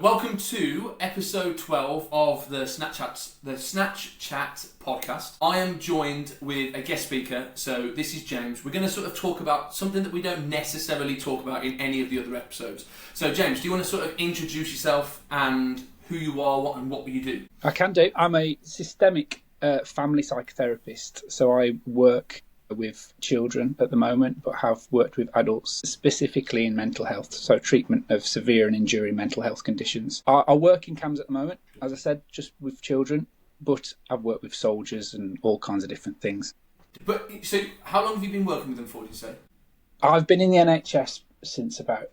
Welcome to episode 12 of the Snatch Chat Podcast. I am joined with a guest speaker, so this is James. We're going to sort of talk about something that we don't necessarily talk about in any of the other episodes. So James, do you want to sort of introduce yourself and who you are, what you do? I can do. I'm a systemic family psychotherapist, so I work with children at the moment, but have worked with adults specifically in mental health, so treatment of severe and enduring mental health conditions. I work in CAMHS at the moment, as I said, just with children, but I've worked with soldiers and all kinds of different things. But so, how long have you been working with them for, do you say? I've been in the NHS since about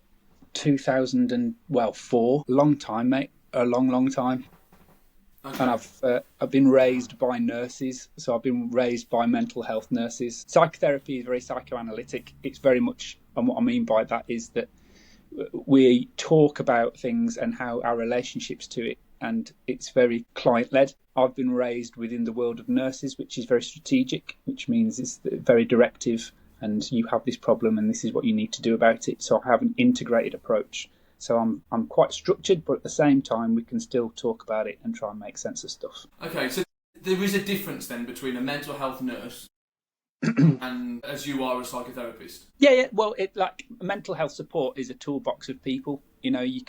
2004. Long time, mate. A long time. Okay. And I've been raised by nurses, so I've been raised by mental health nurses. Psychotherapy is very psychoanalytic. It's very much, and what I mean by that is that we talk about things and how our relationships to it, and it's very client-led. I've been raised within the world of nurses, which is very strategic, which means it's very directive, and you have this problem and this is what you need to do about it. So I have an integrated approach. So I'm quite structured, but at the same time, we can still talk about it and try and make sense of stuff. Okay, so there is a difference then between a mental health nurse and as you are a psychotherapist. Yeah. Well, mental health support is a toolbox of people. You know, you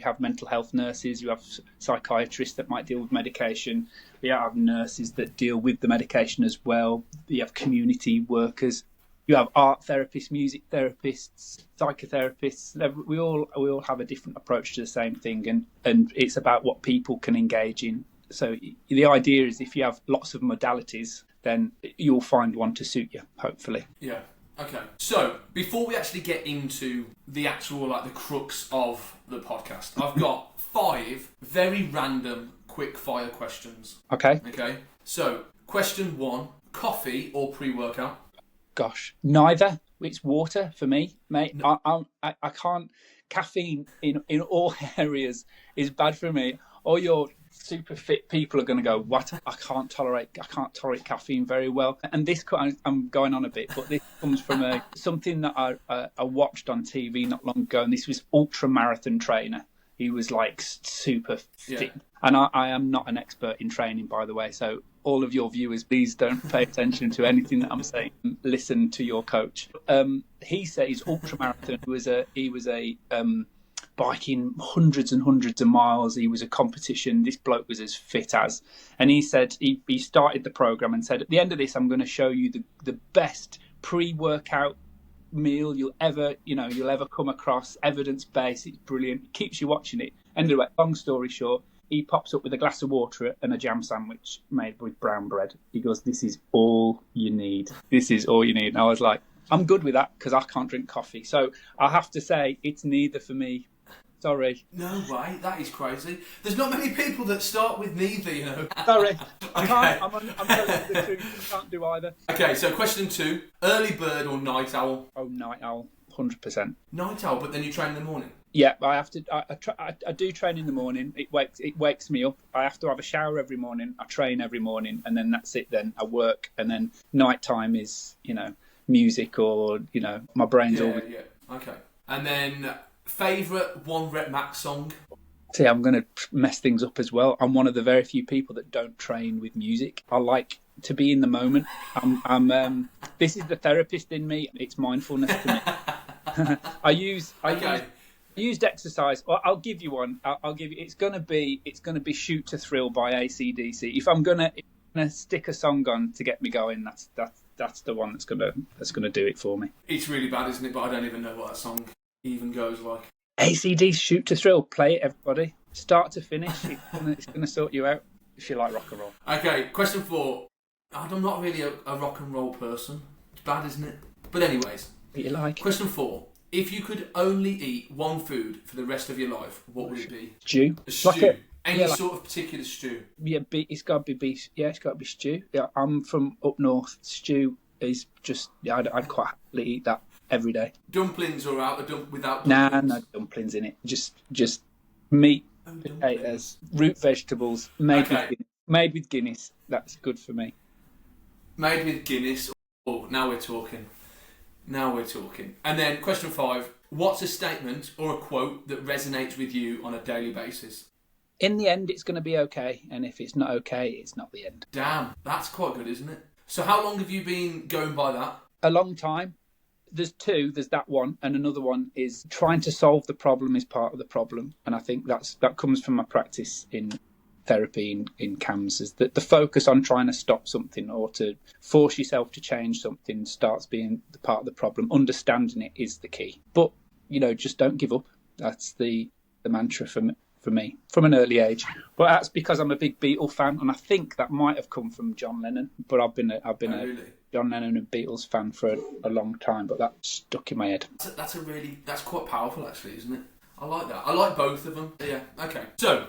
have mental health nurses, you have psychiatrists that might deal with medication. You have nurses that deal with the medication as well. You have community workers. You have art therapists, music therapists, psychotherapists. We all have a different approach to the same thing, and it's about what people can engage in. So the idea is if you have lots of modalities, then you'll find one to suit you, hopefully. Yeah. Okay. So before we actually get into the actual the crux of the podcast, I've got 5 very random quick fire questions. Okay. Okay. So question 1: coffee or pre-workout? Gosh, neither. It's water for me, mate. No. I can't. Caffeine in all areas is bad for me. All your super fit people are going to go, what? I can't tolerate caffeine very well. And this, I'm going on a bit, but this comes from something that I watched on TV not long ago, and this was ultra marathon trainer. He was like super fit. Yeah. And I am not an expert in training, by the way. So all of your viewers, please don't pay attention to anything that I'm saying. Listen to your coach. He said he's ultramarathon. He was a biking hundreds and hundreds of miles. He was a competition. This bloke was as fit as. And he said he started the program and said, at the end of this, I'm going to show you the best pre-workout meal you'll ever come across. Evidence-based. It's brilliant. It keeps you watching it. Anyway, long story short, he pops up with a glass of water and a jam sandwich made with brown bread. He goes, this is all you need. This is all you need. And I was like, I'm good with that because I can't drink coffee. So I have to say it's neither for me. Sorry. No way. That is crazy. There's not many people that start with neither, you know. Sorry. Okay. I'm telling you the truth. I can't do either. Okay, so question 2. Early bird or night owl? Oh, night owl. 100%. Night owl, but then you train in the morning? Yeah, I have to. I do train in the morning. It wakes me up. I have to have a shower every morning. I train every morning, and then that's it. Then I work, and then nighttime is music or my brain's all. Yeah. Okay, and then favourite 1 Rep Max song? See, I'm going to mess things up as well. I'm one of the very few people that don't train with music. I like to be in the moment. This is the therapist in me. It's mindfulness to me. I used exercise. Well, I'll give you one. I'll give you. It's gonna be "Shoot to Thrill" by AC/DC. If I'm gonna stick a song on to get me going, that's the one that's gonna do it for me. It's really bad, isn't it? But I don't even know what that song even goes like. AC/DC "Shoot to Thrill." Play it, everybody. Start to finish. It's gonna sort you out if you like rock and roll. Okay, question 4. I'm not really a rock and roll person. It's bad, isn't it? But anyways, what you like. Question 4. If you could only eat one food for the rest of your life, what would it be? Stew. A stew. Any sort of particular stew? Yeah, it's got to be beef. Yeah, it's got to be stew. Yeah, I'm from up north. Stew is just, I'd quite happily eat that every day. Dumplings or without dumplings? Nah, no dumplings in it. Just meat, potatoes, root vegetables, made with Guinness. That's good for me. Made with Guinness. Oh, now we're talking. And then question 5. What's a statement or a quote that resonates with you on a daily basis? In the end, it's going to be okay. And if it's not okay, it's not the end. Damn, that's quite good, isn't it? So how long have you been going by that? A long time. There's two. There's that one, and another one is trying to solve the problem is part of the problem. And I think that comes from my practice in therapy in CAMS, is that the focus on trying to stop something or to force yourself to change something starts being the part of the problem. Understanding it is the key. But, just don't give up. That's the mantra for me from an early age. But that's because I'm a big Beatles fan, and I think that might have come from John Lennon. But I've been a John Lennon and Beatles fan for a long time, but that stuck in my head. That's quite powerful, actually, isn't it? I like that. I like both of them. Yeah. Okay. So,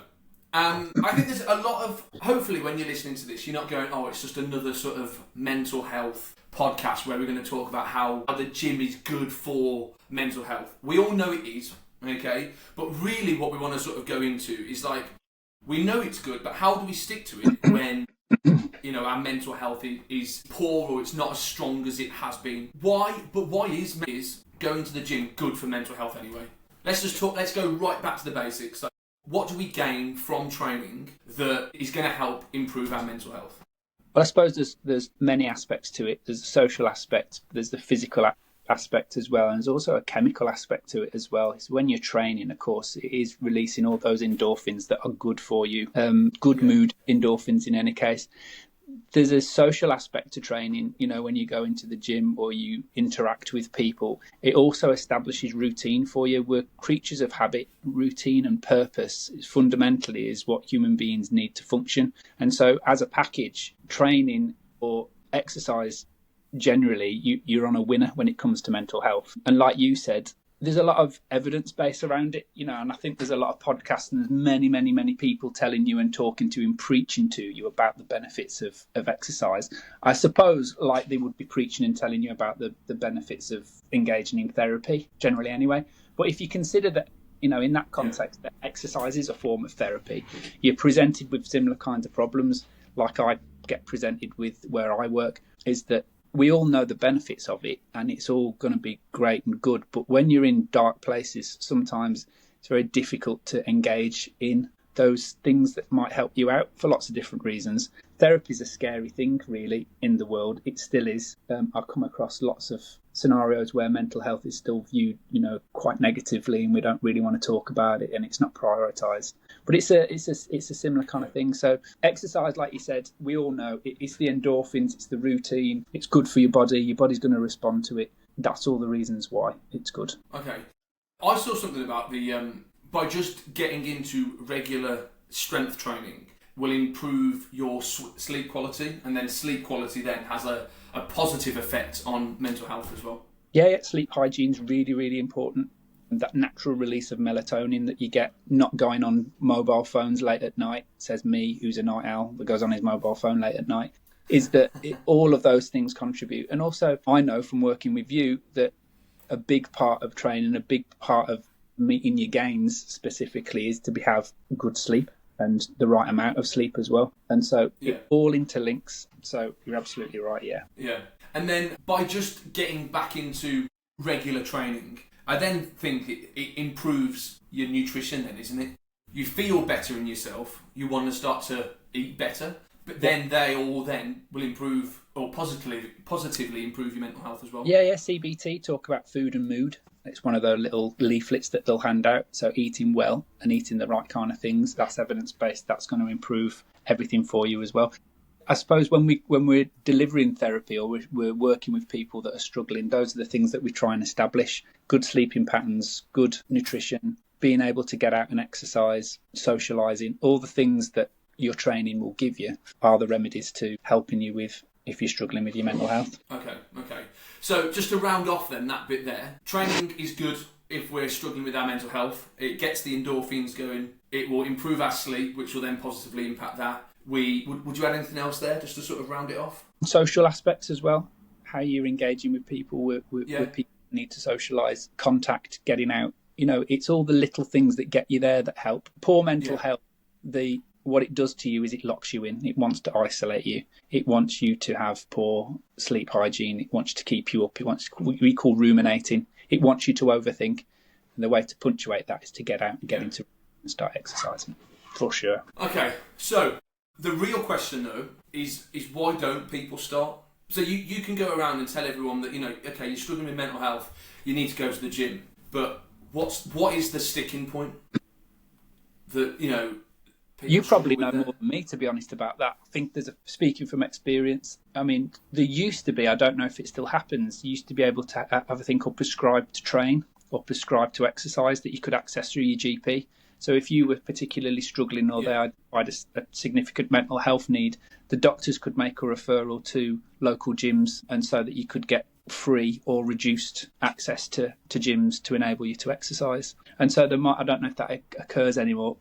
I think there's a lot of, hopefully when you're listening to this, you're not going, oh, it's just another sort of mental health podcast where we're going to talk about how the gym is good for mental health. We all know it is, okay? But really what we want to sort of go into is like, we know it's good, but how do we stick to it when, our mental health is poor or it's not as strong as it has been? Why is going to the gym good for mental health anyway? Let's go right back to the basics. Like, what do we gain from training that is going to help improve our mental health? Well, I suppose there's many aspects to it. There's the social aspect, there's the physical aspect as well, and there's also a chemical aspect to it as well. It's when you're training, of course, it is releasing all those endorphins that are good for you, mood endorphins in any case. There's a social aspect to training, when you go into the gym or you interact with people. It also establishes routine for you. We're creatures of habit. Routine and purpose fundamentally is what human beings need to function. And so as a package, training or exercise, generally, you're on a winner when it comes to mental health. And like you said, there's a lot of evidence base around it, and I think there's a lot of podcasts and there's many, many, many people telling you and talking to you and preaching to you about the benefits of exercise. I suppose like they would be preaching and telling you about the benefits of engaging in therapy, generally anyway. But if you consider that, in that context, that exercise is a form of therapy, you're presented with similar kinds of problems like I get presented with where I work, is that we all know the benefits of it and it's all going to be great and good. But when you're in dark places, sometimes it's very difficult to engage in those things that might help you out for lots of different reasons. Therapy is a scary thing, really, in the world. It still is. I've come across lots of scenarios where mental health is still viewed, quite negatively, and we don't really want to talk about it, and it's not prioritised. But it's a similar kind of thing. So exercise, like you said, we all know it's the endorphins, it's the routine, it's good for your body. Your body's going to respond to it. That's all the reasons why it's good. Okay, I saw something about the by just getting into regular strength training will improve your sleep quality, and then sleep quality then has a positive effect on mental health as well. Yeah, sleep hygiene's really, really important. That natural release of melatonin that you get not going on mobile phones late at night, says me, who's a night owl that goes on his mobile phone late at night, is that all of those things contribute. And also, I know from working with you that a big part of training, a big part of meeting your gains specifically is to have good sleep and the right amount of sleep as well. And so it all interlinks. So you're absolutely right, yeah. Yeah. And then by just getting back into regular training, I then think it improves your nutrition then, isn't it? You feel better in yourself. You want to start to eat better. But then they all then will improve or positively improve your mental health as well. Yeah, CBT talk about food and mood. It's one of those little leaflets that they'll hand out. So eating well and eating the right kind of things, that's evidence-based. That's going to improve everything for you as well. I suppose when we're delivering therapy or we're working with people that are struggling, those are the things that we try and establish. Good sleeping patterns, good nutrition, being able to get out and exercise, socialising, all the things that your training will give you are the remedies to helping you with if you're struggling with your mental health. Okay. So just to round off then that bit there, training is good if we're struggling with our mental health. It gets the endorphins going. It will improve our sleep, which will then positively impact that. Would you add anything else there just to sort of round it off? Social aspects as well. How you're engaging with people, with people who need to socialise, contact, getting out. It's all the little things that get you there that help. Poor mental health, what it does to you is it locks you in. It wants to isolate you. It wants you to have poor sleep hygiene. It wants to keep you up. It wants we call ruminating. It wants you to overthink. And the way to punctuate that is to get out and get into and start exercising, for sure. Okay, so the real question though is why don't people start? So you can go around and tell everyone that, okay, you're struggling with mental health, you need to go to the gym. But what is the sticking point? That, you probably know more than me, to be honest, about that. I think speaking from experience, I mean, there used to be, I don't know if it still happens, you used to be able to have a thing called prescribed to train or prescribed to exercise that you could access through your GP. So if you were particularly struggling or they had a significant mental health need, the doctors could make a referral to local gyms, and so that you could get free or reduced access to gyms to enable you to exercise. And so I don't know if that occurs anymore.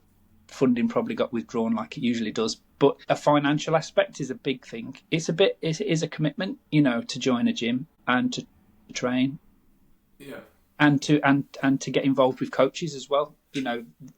Funding probably got withdrawn like it usually does, but a financial aspect is a big thing. It is a commitment, to join a gym and to train, and to get involved with coaches as well.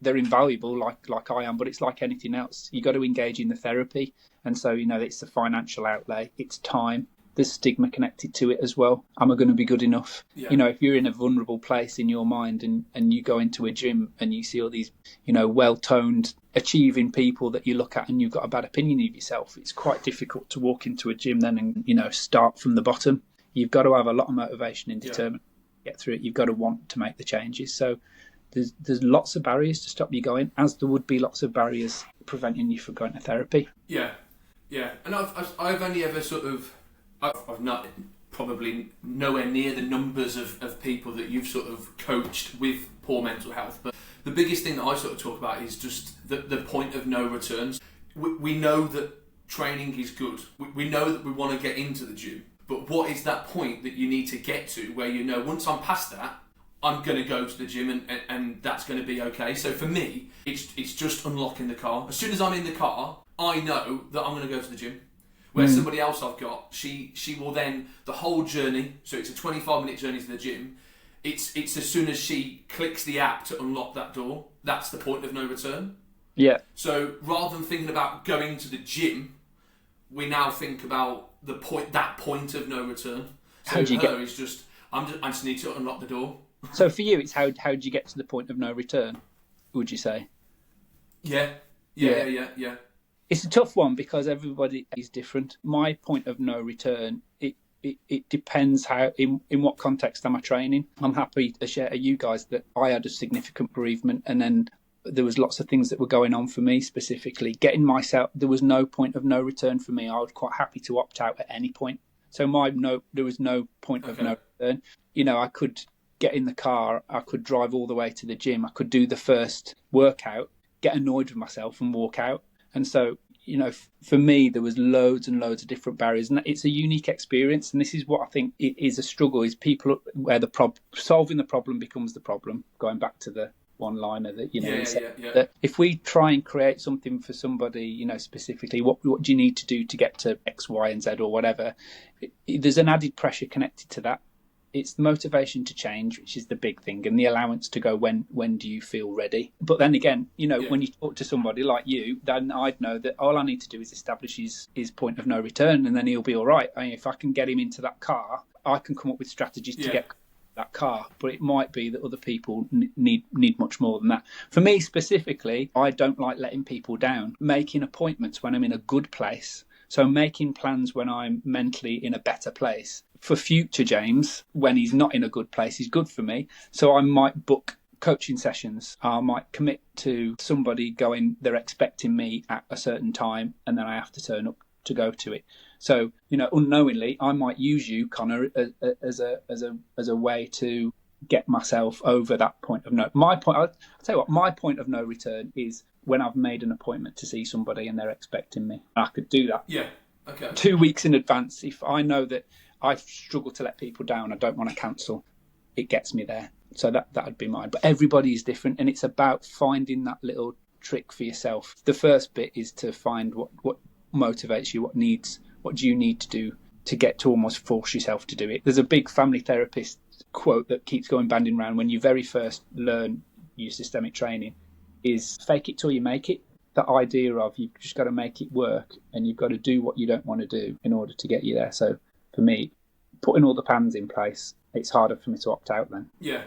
They're invaluable, like I am, but it's like anything else. You got to engage in the therapy, and so it's a financial outlay, it's time. There's stigma connected to it as well. Am I going to be good enough? If you're in a vulnerable place in your mind and you go into a gym and you see all these, well-toned, achieving people that you look at and you've got a bad opinion of yourself, it's quite difficult to walk into a gym then and, start from the bottom. You've got to have a lot of motivation and determination to get through it. You've got to want to make the changes. So there's lots of barriers to stop you going, as there would be lots of barriers preventing you from going to therapy. Yeah. And I've only ever I've not probably nowhere near the numbers of people that you've sort of coached with poor mental health, but the biggest thing that I sort of talk about is just the point of no returns. We know that training is good. We know that we want to get into the gym, but what is that point that you need to get to where once I'm past that, I'm going to go to the gym and that's going to be okay. So for me, it's just unlocking the car. As soon as I'm in the car, I know that I'm going to go to the gym. Where somebody else I've got, she will then, the whole journey, so it's a 25-minute journey to the gym, it's as soon as she clicks the app to unlock that door, that's the point of no return. Yeah. So rather than thinking about going to the gym, we now think about that point of no return. So how do you is just, I just need to unlock the door. So for you, it's how do you get to the point of no return, would you say? Yeah. It's a tough one because everybody is different. My point of no return, it depends how, in what context am I training. I'm happy to share with you guys that I had a significant bereavement, and then there was lots of things that were going on for me specifically. There was no point of no return for me. I was quite happy to opt out at any point. So there was no point of no return. I could get in the car, I could drive all the way to the gym, I could do the first workout, get annoyed with myself and walk out. And so, for me, there was loads and loads of different barriers, and it's a unique experience. And this is what I think it is a struggle: is people where solving the problem becomes the problem. Going back to the one-liner that that if we try and create something for somebody, specifically, what do you need to do to get to X, Y, and Z or whatever? There's an added pressure connected to that. It's the motivation to change, which is the big thing, and the allowance to go, when do you feel ready? But then again, when you talk to somebody like you, then I'd know that all I need to do is establish his point of no return, and then he'll be all right. I mean, if I can get him into that car, I can come up with strategies to get that car. But it might be that other people need much more than that. For me specifically, I don't like letting people down. Making appointments when I'm in a good place. So making plans when I'm mentally in a better place. For future James, when he's not in a good place, he's good for me. So I might book coaching sessions. I might commit to somebody going, they're expecting me at a certain time, and then I have to turn up to go to it. So, unknowingly, I might use you, Connor, as a way to get myself over that point of no. I'll tell you what, my point of no return is when I've made an appointment to see somebody and they're expecting me. I could do that. Yeah. Okay. 2 weeks in advance. If I know that I struggle to let people down, I don't want to cancel, it gets me there. So that would be mine. But everybody is different, and it's about finding that little trick for yourself. The first bit is to find what motivates you, what do you need to do to get to almost force yourself to do it. There's a big family therapist quote that keeps going banding around when you very first learn your systemic training is fake it till you make it. The idea of you've just got to make it work, and you've got to do what you don't want to do in order to get you there. So for me, putting all the plans in place, it's harder for me to opt out then. Yeah.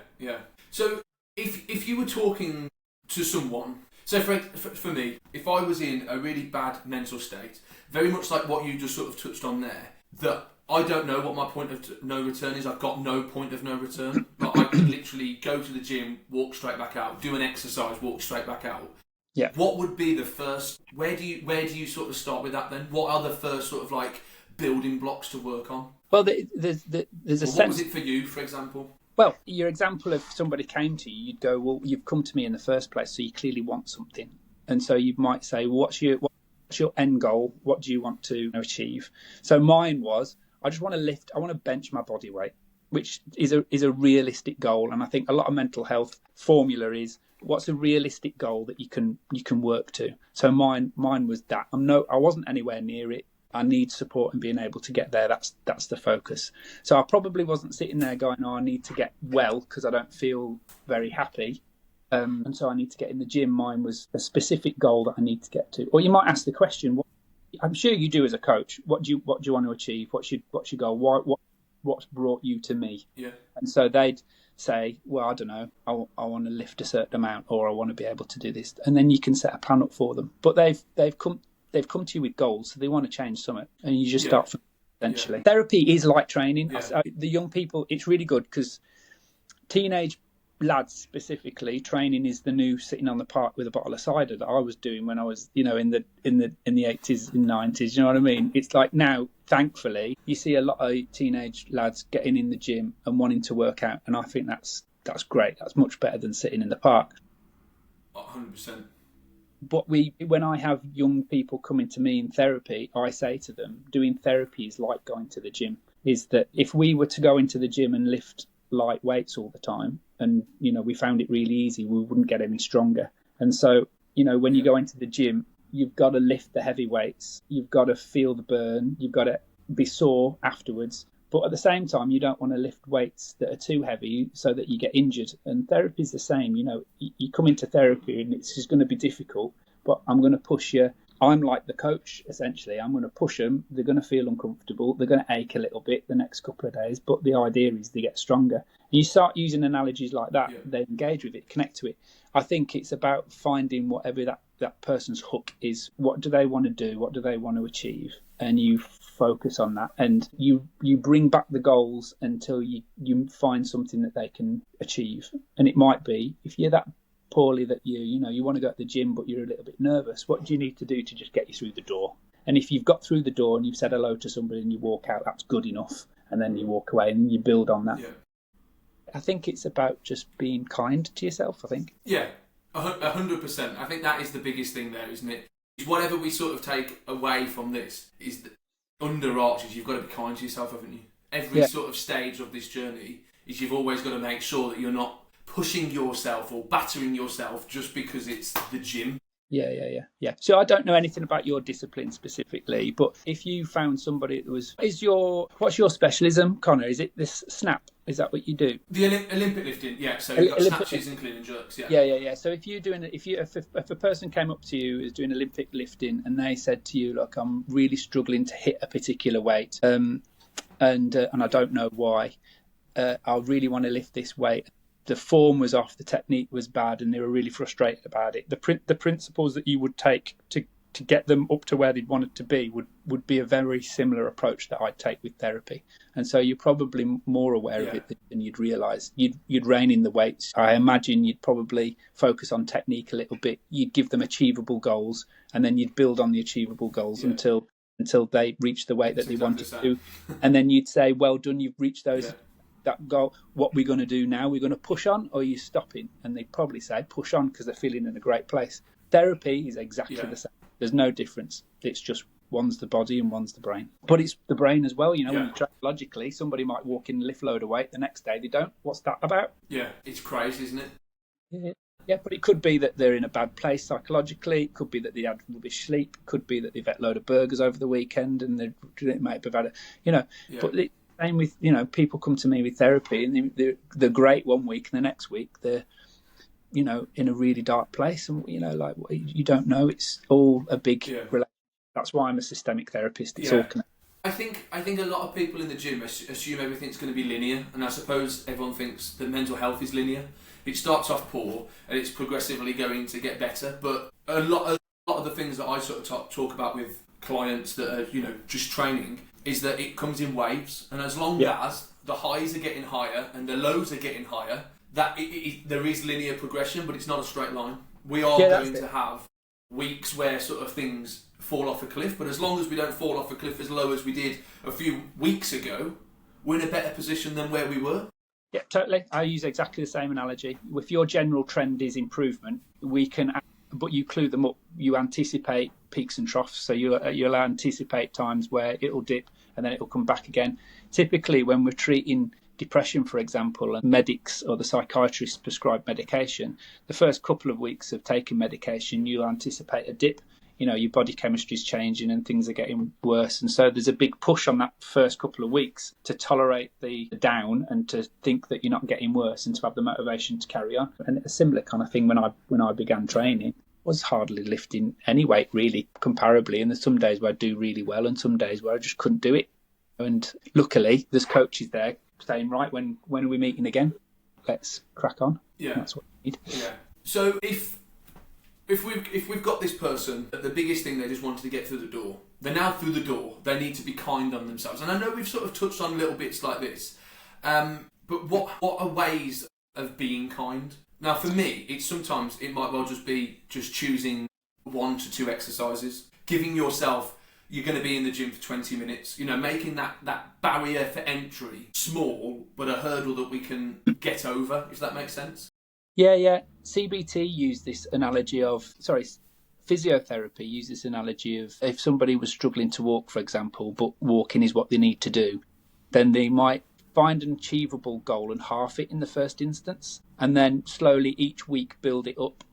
So if you were talking to someone, so for me, if I was in a really bad mental state, very much like what you just sort of touched on there, that I don't know what my point of no return is. I've got no point of no return. Like I could literally go to the gym, walk straight back out, do an exercise, walk straight back out. Yeah. What would be the first? Where do you sort of start with that then? What are the first sort of like building blocks to work on? Well, there's a sense. What was it for you, for example? Well, your example of somebody came to you, you'd go, well, you've come to me in the first place, so you clearly want something. And so you might say, well, what's your end goal? What do you want to achieve? So mine was, I just want to lift, I want to bench my body weight, which is a realistic goal. And I think a lot of mental health formula is, what's a realistic goal that you can work to? So mine was that. I wasn't anywhere near it. I need support and being able to get there. That's the focus. So I probably wasn't sitting there going, oh, I need to get well because I don't feel very happy. And so I need to get in the gym. Mine was a specific goal that I need to get to. Or you might ask the question, I'm sure you do as a coach, what do you want to achieve? What's your goal? What's brought you to me? Yeah. And so they'd say, well, I don't know, I want to lift a certain amount, or I want to be able to do this. And then you can set a plan up for them. But they've come to you with goals, so they want to change something, and you just start from essentially. Yeah. Therapy is like training. Yeah. The young people, it's really good because teenage lads specifically, training is the new sitting on the park with a bottle of cider that I was doing when I was, in the 80s and 90s. You know what I mean? It's like now, thankfully, you see a lot of teenage lads getting in the gym and wanting to work out, and I think that's great. That's much better than sitting in the park. 100%. But when I have young people coming to me in therapy, I say to them, doing therapy is like going to the gym. Is that if we were to go into the gym and lift light weights all the time, and we found it really easy, we wouldn't get any stronger. And so when you go into the gym, you've got to lift the heavy weights, you've got to feel the burn, you've got to be sore afterwards. But at the same time, you don't want to lift weights that are too heavy so that you get injured. And therapy is the same. You come into therapy and it's just going to be difficult, but I'm going to push you. I'm like the coach, essentially. I'm going to push them. They're going to feel uncomfortable. They're going to ache a little bit the next couple of days. But the idea is they get stronger. And you start using analogies like that. Yeah. They engage with it, connect to it. I think it's about finding whatever that person's hook is. What do they want to do? What do they want to achieve? And you focus on that, and you bring back the goals until you find something that they can achieve. And it might be, if you're that poorly that you want to go to the gym but you're a little bit nervous, what do you need to do to just get you through the door? And if you've got through the door and you've said hello to somebody and you walk out, that's good enough. And then you walk away and you build on that. Yeah. I think it's about just being kind to yourself, I think. Yeah, 100%. I think that is the biggest thing there, isn't it? Whatever we sort of take away from this is that under arches, you've got to be kind to yourself, haven't you? Every sort of stage of this journey is you've always got to make sure that you're not pushing yourself or battering yourself just because it's the gym. Yeah. So I don't know anything about your discipline specifically, but if you found somebody that was, what's your specialism, Connor? Is it this snap? Is that what you do? The Olympic lifting, yeah. So you've got snatches and clean and jerks, yeah. Yeah. So if a person came up to you who's doing Olympic lifting and they said to you, look, I'm really struggling to hit a particular weight, and I don't know why, I really want to lift this weight. The form was off, the technique was bad, and they were really frustrated about it. The principles that you would take to get them up to where they'd wanted to be would be a very similar approach that I'd take with therapy. And so you're probably more aware of it than you'd realise. You'd rein in the weights. I imagine you'd probably focus on technique a little bit. You'd give them achievable goals, and then you'd build on the achievable goals until they reach the weight that they wanted to. And then you'd say, well done, you've reached those. Yeah. That goal, what we're going to do now, we're going to push on, or are you stopping? And they'd probably say push on because they're feeling in a great place. Therapy is exactly the same. There's no difference. It's just one's the body and one's the brain. But it's the brain as well. When you track logically, somebody might walk in and lift load of weight, the next day they don't. What's that about? Yeah, it's crazy, isn't it? Yeah, but it could be that they're in a bad place psychologically. It could be that they had rubbish sleep. It could be that they've ate a load of burgers over the weekend and they might have had But same with, people come to me with therapy and they're great one week and the next week they're, in a really dark place. And, you don't know. It's all a big relationship. That's why I'm a systemic therapist. It's all connected. I think a lot of people in the gym assume everything's going to be linear. And I suppose everyone thinks that mental health is linear. it starts off poor and it's progressively going to get better. But a lot of the things that I sort of talk about with clients that are, just training, is that it comes in waves, and as long as the highs are getting higher and the lows are getting higher, that there is linear progression, but it's not a straight line. We are going to have weeks where sort of things fall off a cliff, but as long as we don't fall off a cliff as low as we did a few weeks ago, we're in a better position than where we were. Yeah, totally. I use exactly the same analogy. If your general trend is improvement, but you clue them up. You anticipate peaks and troughs, so you'll anticipate times where it'll dip and then it'll come back again. Typically, when we're treating depression, for example, and medics or the psychiatrists prescribe medication, the first couple of weeks of taking medication, you'll anticipate a dip. Your body chemistry is changing and things are getting worse. And so there's a big push on that first couple of weeks to tolerate the down and to think that you're not getting worse and to have the motivation to carry on. And a similar kind of thing when I began training, was hardly lifting any weight really comparably. And there's some days where I do really well and some days where I just couldn't do it. And luckily there's coaches there saying, right, when are we meeting again? Let's crack on. Yeah. That's what we need. Yeah. So if we've got this person, the biggest thing, they just wanted to get through the door. They're now through the door. They need to be kind on themselves. And I know we've sort of touched on little bits like this. But what are ways of being kind? Now, for me, it might well just be just choosing 1 to 2 exercises, giving yourself, you're going to be in the gym for 20 minutes, making that barrier for entry small, but a hurdle that we can get over, if that makes sense. Yeah. CBT used this analogy physiotherapy used this analogy of if somebody was struggling to walk, for example, but walking is what they need to do, then they might find an achievable goal and half it in the first instance, and then slowly each week build it up,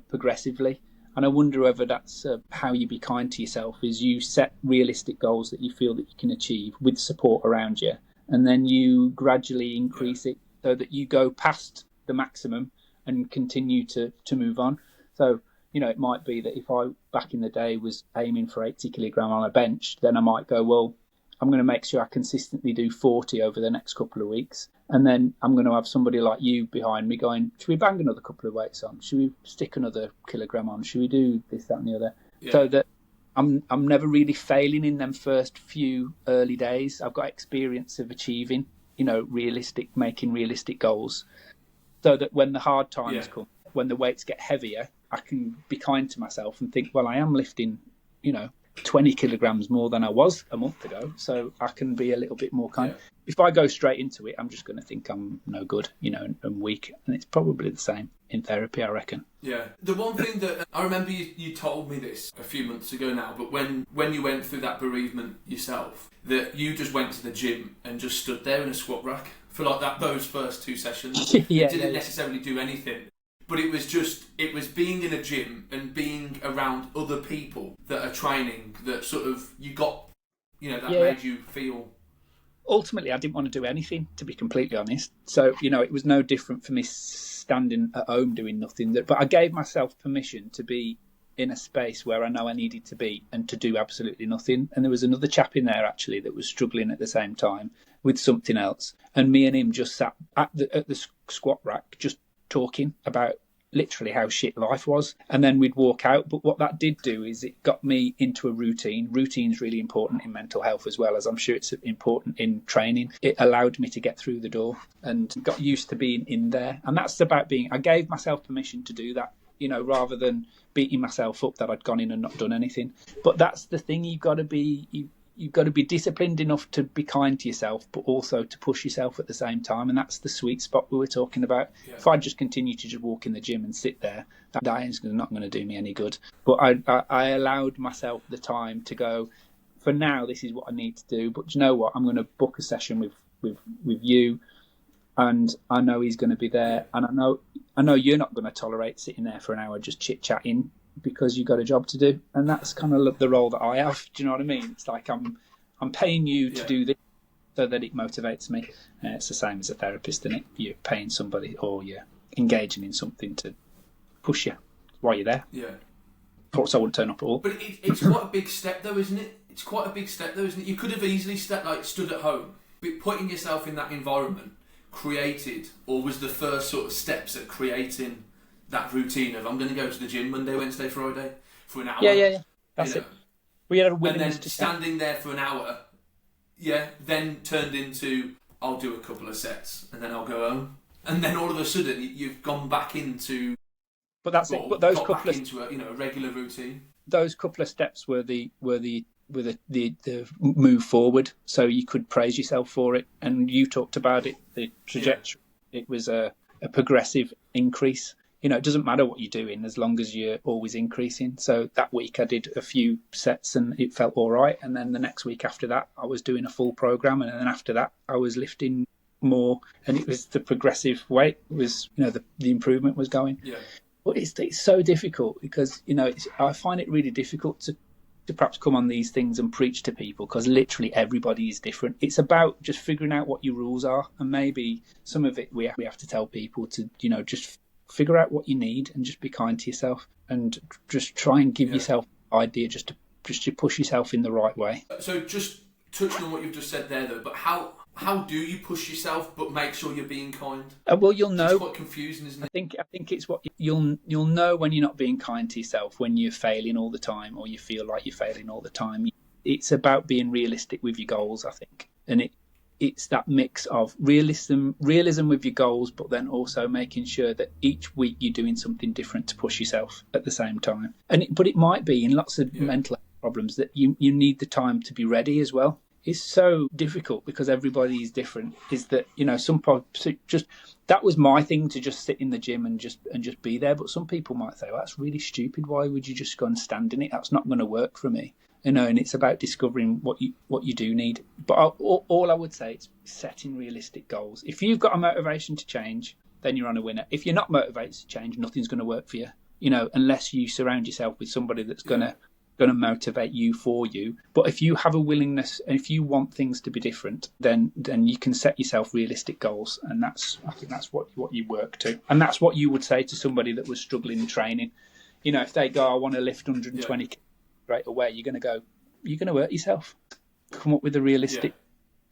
progressively. And I wonder whether that's how you be kind to yourself, is you set realistic goals that you feel that you can achieve with support around you, and then you gradually increase it so that you go past the maximum and continue to move on. So, it might be that if I, back in the day, was aiming for 80 kilogram on a bench, then I might go, well, I'm going to make sure I consistently do 40 over the next couple of weeks. And then I'm going to have somebody like you behind me going, should we bang another couple of weights on? Should we stick another kilogram on? Should we do this, that and the other? Yeah. So that I'm never really failing in them first few early days. I've got experience of achieving, making realistic goals. So that when the hard times come, when the weights get heavier, I can be kind to myself and think, well, I am lifting, 20 kilograms more than I was a month ago, so I can be a little bit more kind. Yeah. If I go straight into it, I'm just going to think I'm no good, and weak. And it's probably the same in therapy, I reckon. Yeah. The one thing that I remember you told me this a few months ago now, but when you went through that bereavement yourself, that you just went to the gym and just stood there in a squat rack for like those first 2 sessions. You didn't necessarily do anything. But it was being in a gym and being around other people that are training that sort of made you feel. Ultimately, I didn't want to do anything, to be completely honest. So, it was no different for me standing at home doing nothing. But I gave myself permission to be in a space where I know I needed to be and to do absolutely nothing. And there was another chap in there, actually, that was struggling at the same time with something else. And me and him just sat at the squat rack, just talking about literally how shit life was, and then we'd walk out. But what that did do is it got me into a routine. Routine's really important in mental health as well, as I'm sure it's important in training. It allowed me to get through the door and got used to being in there. And that's about I gave myself permission to do that, rather than beating myself up that I'd gone in and not done anything. But that's the thing, you've got to be disciplined enough to be kind to yourself, but also to push yourself at the same time. And that's the sweet spot we were talking about. Yeah. If I just continue to just walk in the gym and sit there, that is not going to do me any good. But I allowed myself the time to go, for now, this is what I need to do. But you know what? I'm going to book a session with you, and I know he's going to be there. And I know you're not going to tolerate sitting there for an hour just chit-chatting, because you've got a job to do. And that's kind of the role that I have. Do you know what I mean? It's like I'm paying you to do this so that it motivates me. It's the same as a therapist, isn't it? You're paying somebody, or you're engaging in something to push you while you're there. Yeah. Of course, I wouldn't turn up at all. But it's quite a big step, though, isn't it? It's quite a big step, though, isn't it? You could have easily stood at home, but putting yourself in that environment created, or was the first sort of steps at creating that routine of, I'm going to go to the gym Monday, Wednesday, Friday for an hour? Yeah. That's it. We had a willingness and then to standing there for an hour, then turned into, I'll do a couple of sets and then I'll go home. And then all of a sudden you've gone back into, but that's it. But those couple of into a regular routine. Those couple of steps were the move forward. So you could praise yourself for it, and you talked about it. The trajectory. It was a progressive increase. You know, it doesn't matter what you're doing as long as you're always increasing. So that week I did a few sets and it felt all right. And then the next week after that, I was doing a full program. And then after that, I was lifting more. And it was the progressive way. It was, you know, the improvement was going. Yeah. But it's so difficult because, you know, I find it really difficult to perhaps come on these things and preach to people because literally everybody is different. It's about just figuring out what your rules are. And maybe some of it we have to tell people to, you know, just figure out what you need and just be kind to yourself and just try and give yourself an idea just to push yourself in the right way. So just touching on what you've just said there though, but how do you push yourself but make sure you're being kind? Well, you'll know. It's quite confusing, isn't it? I think it's what you'll know when you're not being kind to yourself, when you're failing all the time or you feel like you're failing all the time. It's about being realistic with your goals, I think. And it's that mix of realism with your goals, but then also making sure that each week you're doing something different to push yourself at the same time. But it might be in lots of mental health problems that you need the time to be ready as well. It's so difficult because everybody is different. Is that, you know, that was my thing, to just sit in the gym and just be there. But some people might say, well, that's really stupid. Why would you just go and stand in it? That's not going to work for me. You know, and it's about discovering what you do need. But all I would say is setting realistic goals. If you've got a motivation to change, then you're on a winner. If you're not motivated to change, nothing's going to work for you. You know, unless you surround yourself with somebody that's going to motivate you for you. But if you have a willingness and if you want things to be different, then you can set yourself realistic goals, and I think that's what you work to. And that's what you would say to somebody that was struggling in training. You know, if they go, I want to lift 120 straight away, you're going to hurt yourself. Come up with a realistic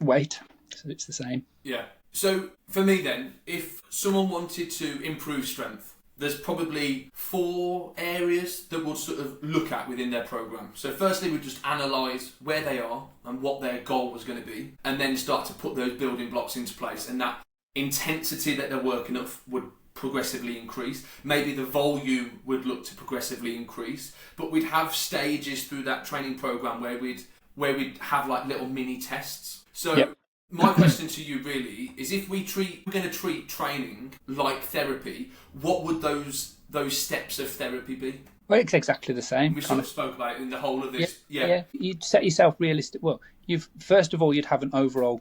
weight. So it's the same. Yeah. So for me then, if someone wanted to improve strength, there's probably 4 areas that we'll sort of look at within their program. So firstly, we'd just analyse where they are and what their goal was going to be, and then start to put those building blocks into place, and that intensity that they're working up would progressively increase. Maybe the volume would look to progressively increase, but we'd have stages through that training program where we'd have like little mini tests. So my question to you really is, if we're going to treat training like therapy, what would those steps of therapy be? Well, it's exactly the same. We sort of spoke about it in the whole of this. Yeah. You'd set yourself realistic. Well, first of all, you'd have an overall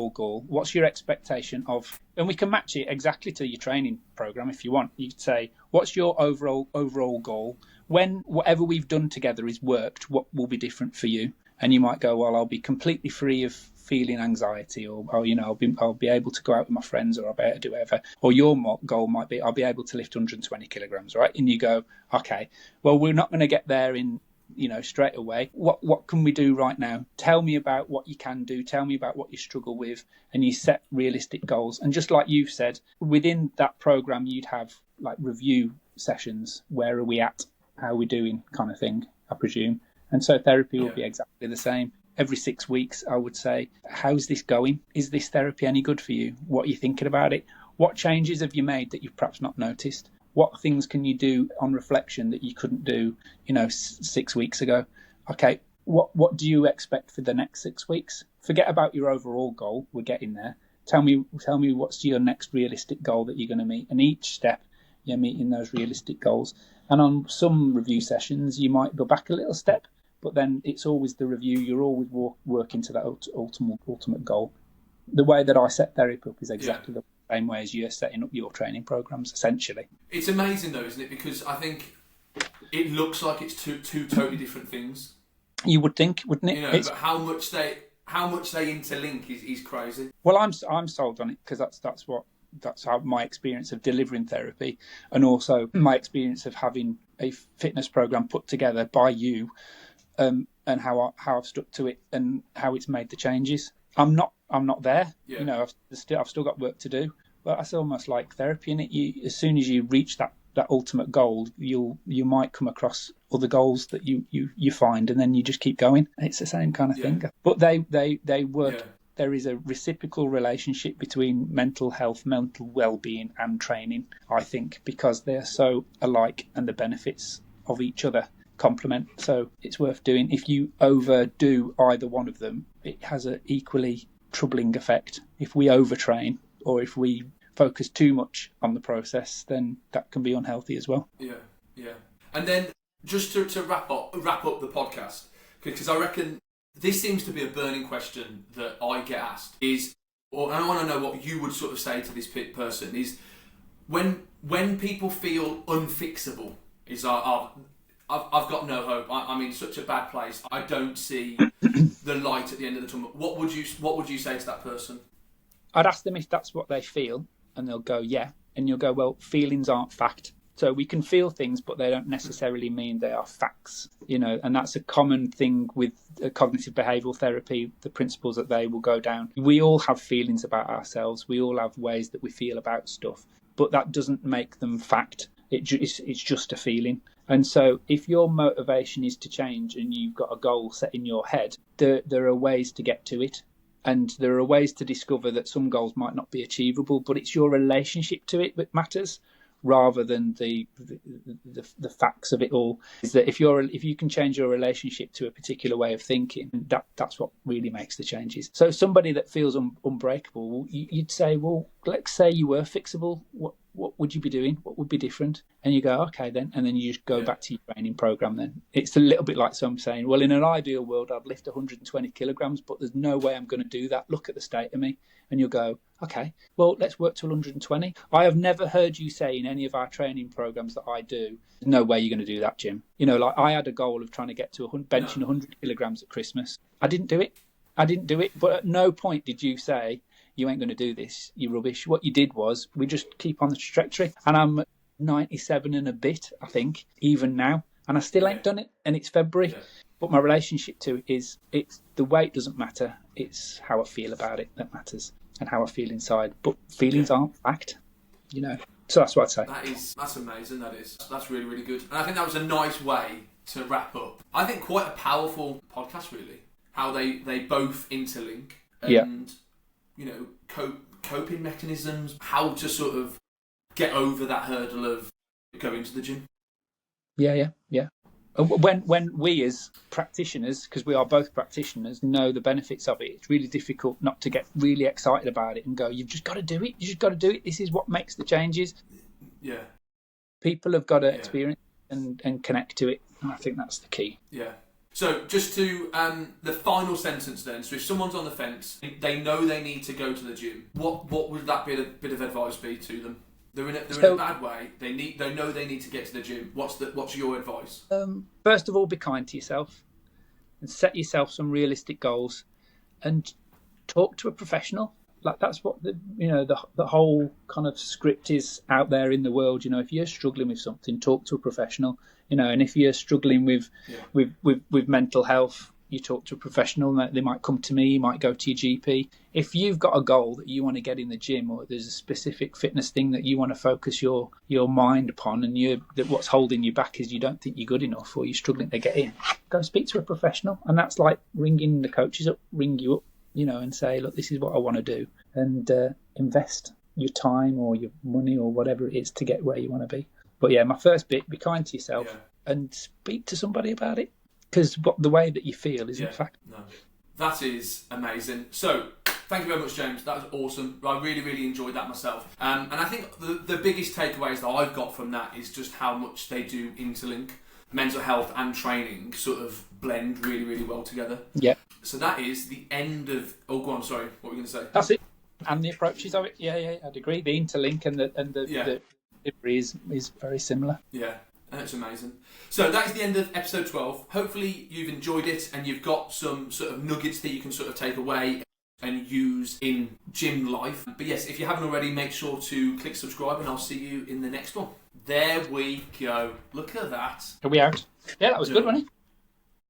goal. What's your expectation of? And we can match it exactly to your training program if you want. You'd say, what's your overall goal? When whatever we've done together is worked, what will be different for you? And you might go, well, I'll be completely free of feeling anxiety, or you know, I'll be able to go out with my friends, or I'll be able to do whatever. Or your goal might be, I'll be able to lift 120 kilograms, right? And you go, okay, well, we're not going to get there in, you know, straight away. What can we do right now? Tell me about what you can do. Tell me about what you struggle with, and you set realistic goals. And just like you've said, within that program, you'd have like review sessions. Where are we at? How are we doing? Kind of thing, I presume. And so therapy will be exactly the same. Every 6 weeks, I would say, how's this going? Is this therapy any good for you? What are you thinking about it? What changes have you made that you've perhaps not noticed? What things can you do on reflection that you couldn't do, you know, 6 weeks ago? Okay, what do you expect for the next 6 weeks? Forget about your overall goal. We're getting there. Tell me what's your next realistic goal that you're going to meet. And each step, you're meeting those realistic goals. And on some review sessions, you might go back a little step, but then it's always the review. You're always working to that ultimate goal. The way that I set therapy up is exactly the same way as you're setting up your training programs, essentially. It's amazing though, isn't it? Because I think it looks like it's two totally different things. You would think, wouldn't it? You know, but how much they interlink is crazy. Well, I'm sold on it because that's how my experience of delivering therapy, and also my experience of having a fitness program put together by you, and how I've stuck to it and how it's made the changes. I'm not I'm not there. Yeah. You know, I've still got work to do. But that's almost like therapy, and as soon as you reach that ultimate goal, you might come across other goals that you find, and then you just keep going. It's the same kind of thing. But they work. Yeah. There is a reciprocal relationship between mental health, mental well-being, and training, I think, because they're so alike and the benefits of each other complement. So it's worth doing. If you overdo either one of them, it has an equally troubling effect. If we overtrain or if we focus too much on the process, then that can be unhealthy as well. Yeah. And then just to wrap up the podcast, because I reckon this seems to be a burning question that I get asked and I want to know what you would sort of say to this person, is when people feel unfixable, is I've got no hope, I'm in such a bad place, I don't see the light at the end of the tunnel. What would you say to that person? I'd ask them if that's what they feel, and they'll go, yeah. And you'll go, well, feelings aren't fact. So we can feel things, but they don't necessarily mean they are facts, you know, and that's a common thing with cognitive behavioural therapy, the principles that they will go down. We all have feelings about ourselves. We all have ways that we feel about stuff, but that doesn't make them fact. It's just a feeling. And so if your motivation is to change and you've got a goal set in your head, there are ways to get to it. And there are ways to discover that some goals might not be achievable, but it's your relationship to it that matters, rather than the facts of it all. Is that if you can change your relationship to a particular way of thinking, that's what really makes the changes. So somebody that feels unbreakable, you'd say, well, let's say you were fixable. What would you be doing? What would be different? And you go, okay, then. And then you just go back to your training program then. It's a little bit like some saying, well, in an ideal world, I'd lift 120 kilograms, but there's no way I'm going to do that. Look at the state of me. And you'll go, okay, well, let's work to 120. I have never heard you say in any of our training programs that I do, there's no way you're going to do that, Jim. You know, like I had a goal of trying to get to benching 100 kilograms at Christmas. I didn't do it. But at no point did you say, you ain't going to do this, you rubbish. What you did was, we just keep on the trajectory. And I'm 97 and a bit, I think, even now. And I still ain't done it. And it's February. Yeah. But my relationship to it is, it's the weight doesn't matter. It's how I feel about it that matters, and how I feel inside. But feelings aren't fact, you know. So that's what I'd say. That's amazing, that is. That's really, really good. And I think that was a nice way to wrap up. I think quite a powerful podcast, really. How they both interlink. And, you know, coping mechanisms, how to sort of get over that hurdle of going to the gym. Yeah. When we as practitioners, because we are both practitioners, know the benefits of it, it's really difficult not to get really excited about it and go, you've just got to do it. You just got to do it. This is what makes the changes. Yeah. People have got to experience and connect to it. And I think that's the key. Yeah. So just to the final sentence then. So if someone's on the fence, they know they need to go to the gym. What would that bit of advice be to them? They're in a bad way. They know they need to get to the gym. What's your advice? First of all, be kind to yourself and set yourself some realistic goals, and talk to a professional. Like that's what the whole kind of script is out there in the world. You know, if you're struggling with something, talk to a professional. You know, and if you're struggling with mental health, you talk to a professional. They might come to me. You might go to your GP. If you've got a goal that you want to get in the gym, or there's a specific fitness thing that you want to focus your mind upon, and that what's holding you back is you don't think you're good enough, or you're struggling to get in, go speak to a professional. And that's like ringing the coaches up, ring you up, you know, and say, look, this is what I want to do, and invest your time or your money or whatever it is to get where you want to be. But yeah, my first bit, be kind to yourself and speak to somebody about it. Because the way that you feel is in fact. No. That is amazing. So, thank you very much, James. That was awesome. I really, really enjoyed that myself. And I think the biggest takeaways that I've got from that is just how much they do interlink. Mental health and training sort of blend really, really well together. Yeah. So that is the end of... Oh, go on, sorry. What were you going to say? That's it. And the approaches of it. Yeah, I'd agree. The interlink and the delivery is very similar. Yeah. That's amazing. So that is the end of episode 12. Hopefully you've enjoyed it and you've got some sort of nuggets that you can sort of take away and use in gym life. But yes, if you haven't already, make sure to click subscribe and I'll see you in the next one. There we go. Look at that. Are we out? Yeah, that was good, wasn't it?